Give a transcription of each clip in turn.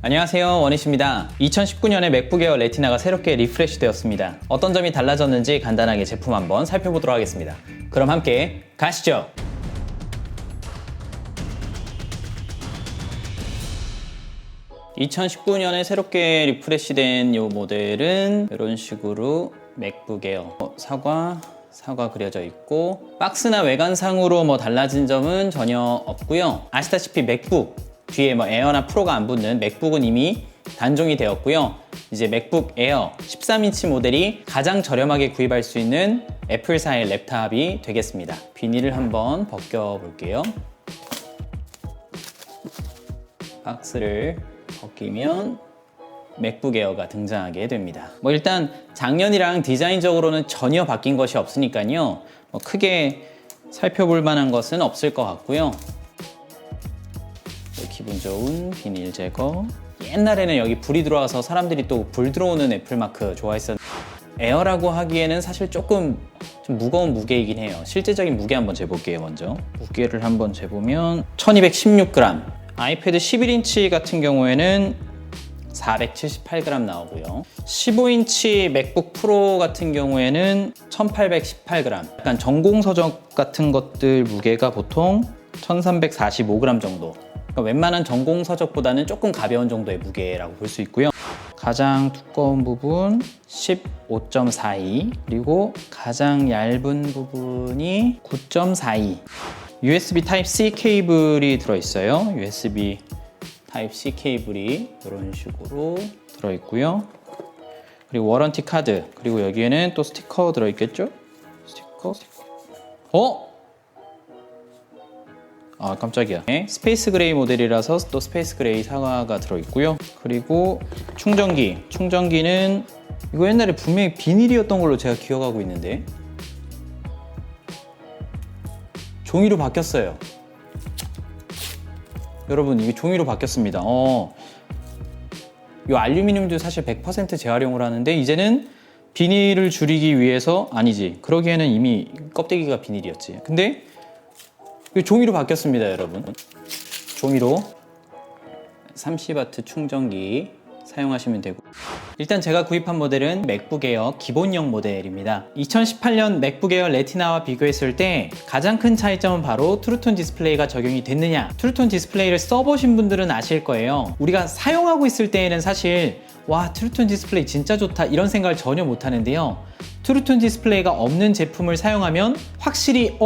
안녕하세요, 원희씨입니다. 2019년에 맥북 에어 레티나가 새롭게 리프레시 되었습니다. 어떤 점이 달라졌는지 간단하게 제품 한번 살펴보도록 하겠습니다. 그럼 함께 가시죠. (2019년에) 새롭게 리프레시된 이 모델은 이런 식으로 맥북 에어 사과 그려져 있고, 박스나 외관상으로 달라진 점은 전혀 없고요. 아시다시피 맥북 뒤에 에어나 프로가 안 붙는 맥북은 이미 단종이 되었고요. 이제 맥북 에어 13인치 모델이 가장 저렴하게 구입할 수 있는 애플사의 랩탑이 되겠습니다. 비닐을 한번 벗겨 볼게요. 박스를 벗기면 맥북 에어가 등장하게 됩니다. 일단 작년이랑 디자인적으로는 전혀 바뀐 것이 없으니까요. 크게 살펴볼 만한 것은 없을 것 같고요. 기분 좋은 비닐 제거. 옛날에는 여기 불이 들어와서 사람들이 또 불 들어오는 애플마크 좋아했었는데, 에어라고 하기에는 사실 조금 좀 무거운 무게이긴 해요. 실제적인 무게 한번 재볼게요. 먼저 무게를 한번 재보면 1216g, 아이패드 11인치 같은 경우에는 478g 나오고요. 15인치 맥북 프로 같은 경우에는 1818g. 약간 전공 서적 같은 것들 무게가 보통 1345g 정도. 그러니까 웬만한 전공 서적보다는 조금 가벼운 정도의 무게라고 볼 수 있고요. 가장 두꺼운 부분 15.42, 그리고 가장 얇은 부분이 9.42. USB Type-C 케이블이 들어있어요. USB Type-C 케이블이 이런 식으로 들어있고요. 그리고 워런티 카드, 그리고 여기에는 또 스티커 들어있겠죠? 스티커. 아, 깜짝이야. 스페이스 그레이 모델이라서 또 스페이스 그레이 사과가 들어있고요. 그리고 충전기는 이거 옛날에 분명히 비닐이었던 걸로 제가 기억하고 있는데 종이로 바뀌었어요. 여러분, 이게 종이로 바뀌었습니다. 이 알루미늄도 사실 100% 재활용을 하는데, 이제는 비닐을 줄이기 위해서, 아니지, 그러기에는 이미 껍데기가 비닐이었지. 근데 종이로 바뀌었습니다, 여러분. 종이로 30W 충전기 사용하시면 되고, 일단 제가 구입한 모델은 맥북 에어 기본형 모델입니다. 2018년 맥북 에어 레티나와 비교했을 때 가장 큰 차이점은 바로 트루톤 디스플레이가 적용이 됐느냐. 트루톤 디스플레이를 써보신 분들은 아실 거예요. 우리가 사용하고 있을 때에는 사실 와, 트루톤 디스플레이 진짜 좋다 이런 생각을 전혀 못 하는데요. 트루톤 디스플레이가 없는 제품을 사용하면 확실히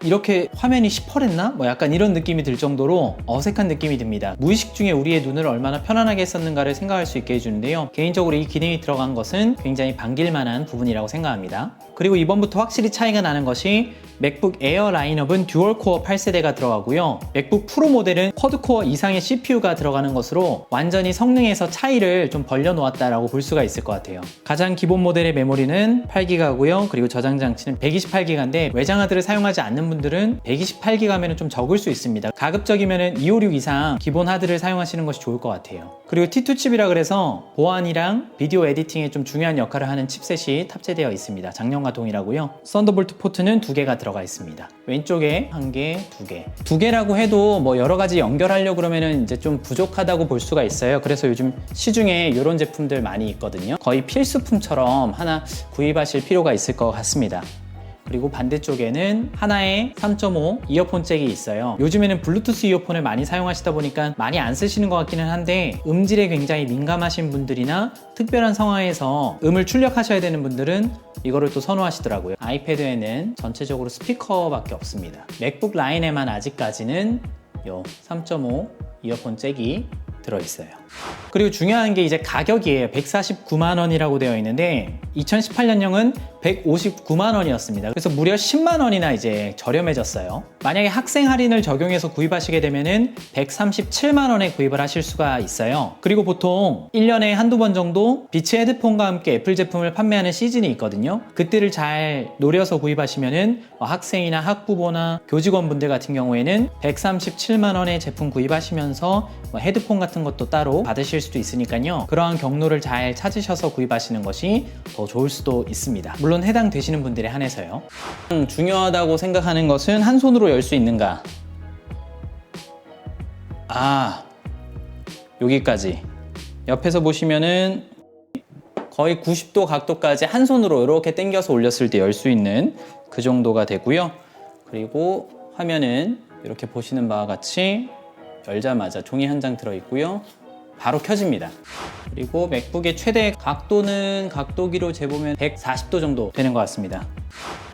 이렇게 화면이 시퍼랬나? 약간 이런 느낌이 들 정도로 어색한 느낌이 듭니다. 무의식 중에 우리의 눈을 얼마나 편안하게 했었는가를 생각할 수 있게 해주는데요. 개인적으로 이 기능이 들어간 것은 굉장히 반길만한 부분이라고 생각합니다. 그리고 이번부터 확실히 차이가 나는 것이 맥북 에어 라인업은 듀얼코어 8세대가 들어가고요. 맥북 프로 모델은 쿼드코어 이상의 CPU가 들어가는 것으로 완전히 성능에서 차이를 좀 벌려놓았다라고 볼 수가 있을 것 같아요. 가장 기본 모델의 메모리는 8기가고요. 그리고 저장 장치는 128기가인데 외장하드를 사용하지 않는 분들은 128기가면 좀 적을 수 있습니다. 가급적이면 256 이상 기본 하드를 사용하시는 것이 좋을 것 같아요. 그리고 T2 칩이라 그래서 보안이랑 비디오 에디팅에 좀 중요한 역할을 하는 칩셋이 탑재되어 있습니다. 작년과 동일하고요. 썬더볼트 포트는 2개가 들어가 있습니다. 왼쪽에 1개, 2개. 2개라고 해도 여러 가지 연결하려고 그러면은 이제 좀 부족하다고 볼 수가 있어요. 그래서 요즘 시중에 이런 제품들 많이 있거든요. 거의 필수품처럼 하나 구입하실 필요가 있을 것 같습니다. 그리고 반대쪽에는 하나의 3.5 이어폰 잭이 있어요. 요즘에는 블루투스 이어폰을 많이 사용하시다 보니까 많이 안 쓰시는 것 같기는 한데, 음질에 굉장히 민감하신 분들이나 특별한 상황에서 음을 출력하셔야 되는 분들은 이거를 또 선호하시더라고요. 아이패드에는 전체적으로 스피커밖에 없습니다. 맥북 라인에만 아직까지는 요 3.5 이어폰 잭이 들어있어요. 그리고 중요한 게 이제 가격이에요. 149만 원이라고 되어 있는데 2018년형은 159만 원이었습니다. 그래서 무려 10만 원이나 이제 저렴해졌어요. 만약에 학생 할인을 적용해서 구입하시게 되면은 137만 원에 구입을 하실 수가 있어요. 그리고 보통 1년에 한두 번 정도 비츠 헤드폰과 함께 애플 제품을 판매하는 시즌이 있거든요. 그때를 잘 노려서 구입하시면은 학생이나 학부모나 교직원분들 같은 경우에는 137만 원의 제품 구입하시면서 헤드폰 같은 것도 따로 받으실 수도 있으니까요. 그러한 경로를 잘 찾으셔서 구입하시는 것이 더 좋을 수도 있습니다. 물론 해당되시는 분들에 한해서요. 중요하다고 생각하는 것은 한 손으로 열 수 있는가? 여기까지. 옆에서 보시면은 거의 90도 각도까지 한 손으로 이렇게 당겨서 올렸을 때 열 수 있는 그 정도가 되고요. 그리고 화면은 이렇게 보시는 바와 같이 열자마자 종이 한 장 들어있고요. 바로 켜집니다. 그리고 맥북의 최대 각도는 각도기로 재보면 140도 정도 되는 것 같습니다.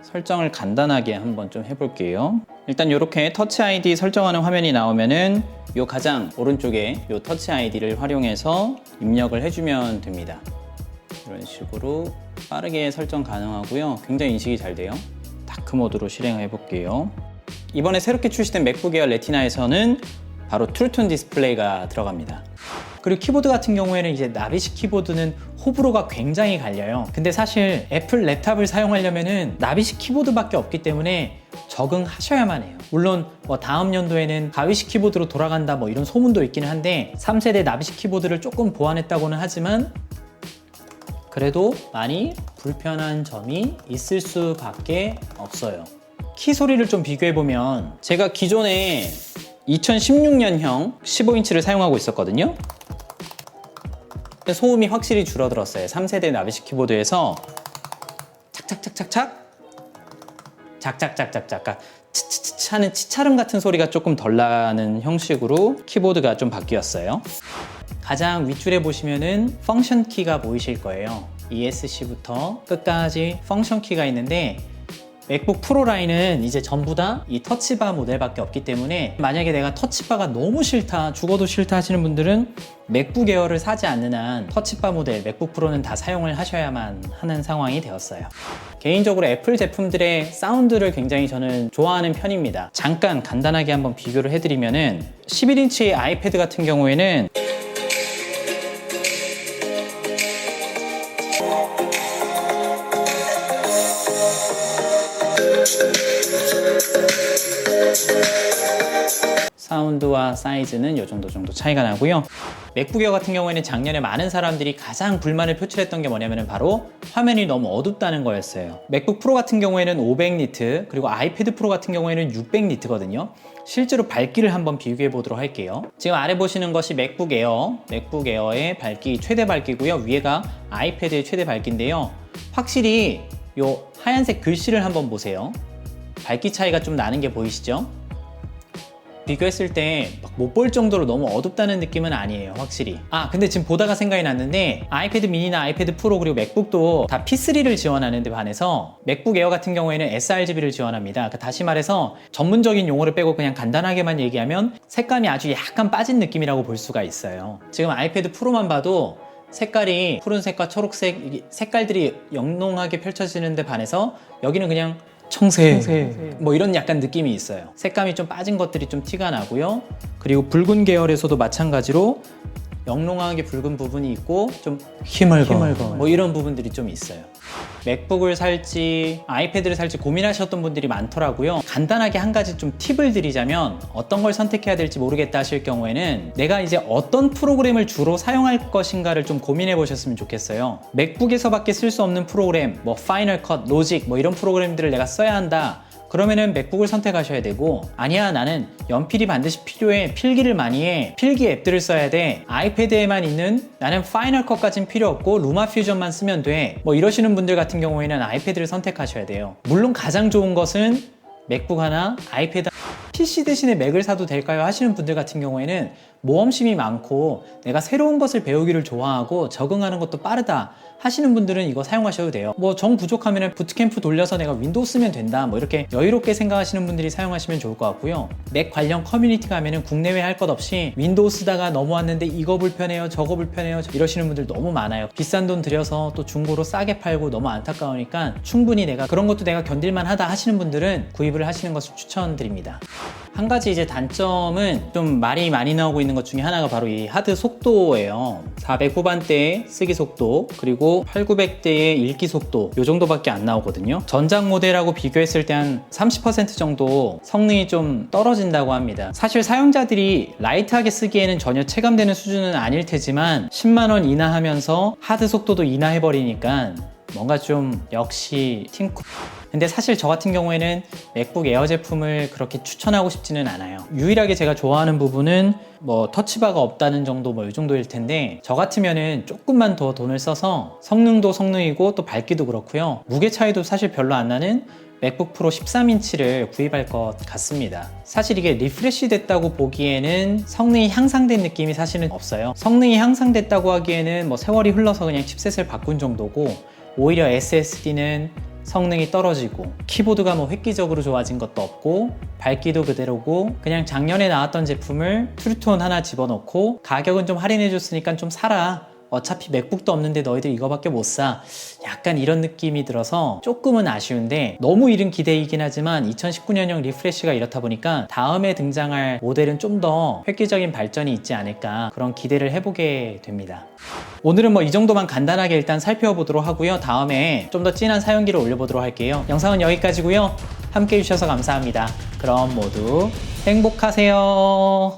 설정을 간단하게 한번 좀 해볼게요. 일단 이렇게 터치 아이디 설정하는 화면이 나오면은 요 가장 오른쪽에 요 터치 아이디를 활용해서 입력을 해주면 됩니다. 이런 식으로 빠르게 설정 가능하고요. 굉장히 인식이 잘 돼요. 다크 모드로 실행해 볼게요. 이번에 새롭게 출시된 맥북 에어 레티나에서는 바로 트루톤 디스플레이가 들어갑니다. 그리고 키보드 같은 경우에는 이제 나비식 키보드는 호불호가 굉장히 갈려요. 근데 사실 애플 랩탑을 사용하려면은 나비식 키보드밖에 없기 때문에 적응하셔야만 해요. 물론 뭐 다음 연도에는 가위식 키보드로 돌아간다 뭐 이런 소문도 있기는 한데 3세대 나비식 키보드를 조금 보완했다고는 하지만 그래도 많이 불편한 점이 있을 수밖에 없어요. 키 소리를 좀 비교해보면 제가 기존에 2016년형 15인치를 사용하고 있었거든요. 소음이 확실히 줄어들었어요. 3세대 나비식 키보드에서 착착착착착 작작작작작 치치치 하는 치차름 같은 소리가 조금 덜 나는 형식으로 키보드가 좀 바뀌었어요. 가장 윗줄에 보시면은 펑션 키가 보이실 거예요. ESC부터 끝까지 펑션 키가 있는데 맥북 프로 라인은 이제 전부 다 이 터치바 모델밖에 없기 때문에 만약에 내가 터치바가 너무 싫다, 죽어도 싫다 하시는 분들은 맥북 에어를 사지 않는 한 터치바 모델 맥북 프로는 다 사용을 하셔야만 하는 상황이 되었어요. 개인적으로 애플 제품들의 사운드를 굉장히 저는 좋아하는 편입니다. 잠깐 간단하게 한번 비교를 해드리면은 11인치 아이패드 같은 경우에는 사운드와 사이즈는 이 정도 차이가 나고요. 맥북 에어 같은 경우에는 작년에 많은 사람들이 가장 불만을 표출했던 게 뭐냐면 바로 화면이 너무 어둡다는 거였어요. 맥북 프로 같은 경우에는 500니트, 그리고 아이패드 프로 같은 경우에는 600니트거든요. 실제로 밝기를 한번 비교해 보도록 할게요. 지금 아래 보시는 것이 맥북 에어의 밝기, 최대 밝기고요. 위에가 아이패드의 최대 밝기인데요. 확실히 이 하얀색 글씨를 한번 보세요. 밝기 차이가 좀 나는 게 보이시죠? 비교했을 때 못 볼 정도로 너무 어둡다는 느낌은 아니에요, 확실히. 근데 지금 보다가 생각이 났는데 아이패드 미니나 아이패드 프로 그리고 맥북도 다 P3를 지원하는 데 반해서 맥북 에어 같은 경우에는 sRGB를 지원합니다. 다시 말해서 전문적인 용어를 빼고 그냥 간단하게만 얘기하면 색감이 아주 약간 빠진 느낌이라고 볼 수가 있어요. 지금 아이패드 프로만 봐도 색깔이 푸른색과 초록색 색깔들이 영롱하게 펼쳐지는 데 반해서 여기는 그냥 청색 뭐 이런 약간 느낌이 있어요. 색감이 좀 빠진 것들이 좀 티가 나고요. 그리고 붉은 계열에서도 마찬가지로 영롱하게 붉은 부분이 있고 좀 희멀건 뭐 이런 부분들이 좀 있어요. 맥북을 살지 아이패드를 살지 고민하셨던 분들이 많더라고요. 간단하게 한 가지 좀 팁을 드리자면 어떤 걸 선택해야 될지 모르겠다 하실 경우에는 내가 이제 어떤 프로그램을 주로 사용할 것인가를 좀 고민해 보셨으면 좋겠어요. 맥북에서밖에 쓸 수 없는 프로그램, 뭐 파이널 컷, 로직 뭐 이런 프로그램들을 내가 써야 한다. 그러면은 맥북을 선택하셔야 되고, 아니야 나는 연필이 반드시 필요해, 필기를 많이 해, 필기 앱들을 써야 돼, 아이패드에만 있는 나는 파이널 컷까진 필요 없고 루마 퓨전만 쓰면 돼, 뭐 이러시는 분들 같은 경우에는 아이패드를 선택하셔야 돼요. 물론 가장 좋은 것은 맥북 하나, 아이패드 PC 대신에 맥을 사도 될까요? 하시는 분들 같은 경우에는 모험심이 많고 내가 새로운 것을 배우기를 좋아하고 적응하는 것도 빠르다 하시는 분들은 이거 사용하셔도 돼요. 뭐 정 부족하면 부트캠프 돌려서 내가 윈도우 쓰면 된다, 뭐 이렇게 여유롭게 생각하시는 분들이 사용하시면 좋을 것 같고요. 맥 관련 커뮤니티 가면은 국내외 할 것 없이 윈도우 쓰다가 넘어왔는데 이거 불편해요, 저거 불편해요 이러시는 분들 너무 많아요. 비싼 돈 들여서 또 중고로 싸게 팔고 너무 안타까우니까 충분히 내가 그런 것도 내가 견딜만 하다 하시는 분들은 구입을 하시는 것을 추천드립니다. 한 가지 이제 단점은 좀 말이 많이 나오고 있는 것 중에 하나가 바로 이 하드 속도예요. 400 후반대의 쓰기 속도, 그리고 8900대의 읽기 속도, 요 정도밖에 안 나오거든요. 전작 모델하고 비교했을 때 한 30% 정도 성능이 좀 떨어진다고 합니다. 사실 사용자들이 라이트하게 쓰기에는 전혀 체감되는 수준은 아닐 테지만 10만원 인하하면서 하드 속도도 인하해버리니까 뭔가 좀 역시 팀쿡 근데 사실 저 같은 경우에는 맥북 에어 제품을 그렇게 추천하고 싶지는 않아요. 유일하게 제가 좋아하는 부분은 뭐 터치바가 없다는 정도 뭐 이 정도일 텐데, 저 같으면은 조금만 더 돈을 써서 성능도 성능이고 또 밝기도 그렇고요, 무게 차이도 사실 별로 안 나는 맥북 프로 13인치를 구입할 것 같습니다. 사실 이게 리프레시 됐다고 보기에는 성능이 향상된 느낌이 사실은 없어요. 성능이 향상됐다고 하기에는 뭐 세월이 흘러서 그냥 칩셋을 바꾼 정도고, 오히려 SSD는 성능이 떨어지고 키보드가 뭐 획기적으로 좋아진 것도 없고 밝기도 그대로고, 그냥 작년에 나왔던 제품을 트루톤 하나 집어넣고 가격은 좀 할인해 줬으니까 좀 사라, 어차피 맥북도 없는데 너희들 이거밖에 못 사, 약간 이런 느낌이 들어서 조금은 아쉬운데, 너무 이른 기대이긴 하지만 2019년형 리프레시가 이렇다 보니까 다음에 등장할 모델은 좀 더 획기적인 발전이 있지 않을까, 그런 기대를 해보게 됩니다. 오늘은 뭐 이 정도만 간단하게 일단 살펴보도록 하고요, 다음에 좀 더 진한 사용기를 올려보도록 할게요. 영상은 여기까지고요. 함께 해주셔서 감사합니다. 그럼 모두 행복하세요.